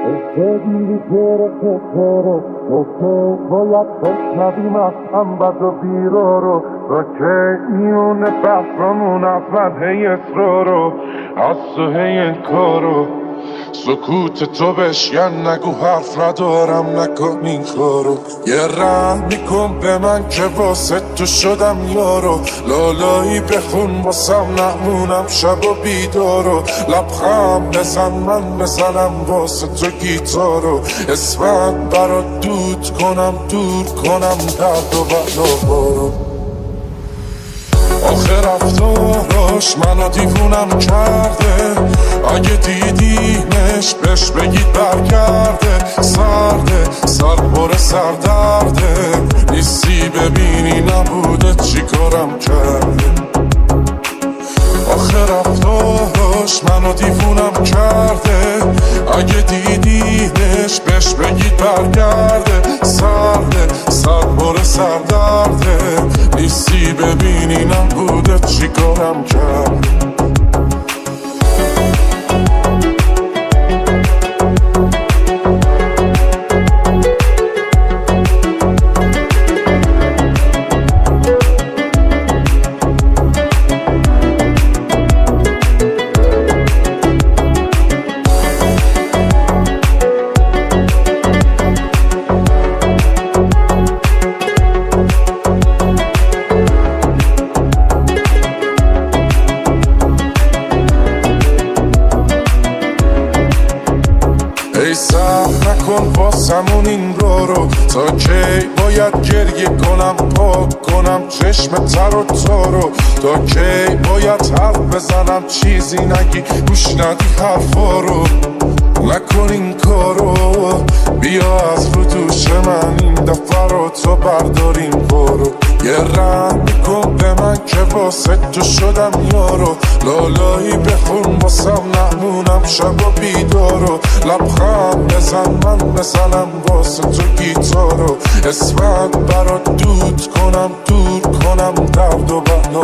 بگیری کره تو که باید بشنویم از هم بد و بیرا رو تا که میون بحرامون از من هی اصرارو از تو هی انکارو سکوت تو بشین نگو حرف ندارم نکن این کارو یه رحم میکن به من که واسه تو شدم یارو لالایی بخون واسم نمونم شب و بیدارو لبخم بزن من بزنم واسه تو گیتارو اسمت برات دود کنم دور کنم درد و بلابارو آخه رفتاراش منو دیوونم کرده اگه دیدیمش بهش بگید برگرده سرده سر پر سردرده نیستی ببینی نبوده چی کارم کرده آخه رفتاراش منو دیوونم کرده اگه دیدیمش بهش بگید برگرده سرده سر پر سردرده نیستی ببینی نبوده چی کارم کرده ای سر نکن واسمون این رو تا کی باید گریه کنم پاک کنم چشم تر و تارو تا کی باید حرف بزنم چیزی نگی گوش ندی حرفا رو نکن این کارو بیا از رو دوش من این دفعه رو تو برداریم برو یه رحم میکن به من که واسه تو شدم یارو لالایی بخون واسم نمونم شب و بیدارو لبخم بزن من بزنم واسه تو گیتارو اسمت برات دود کنم دور کنم درد و بلا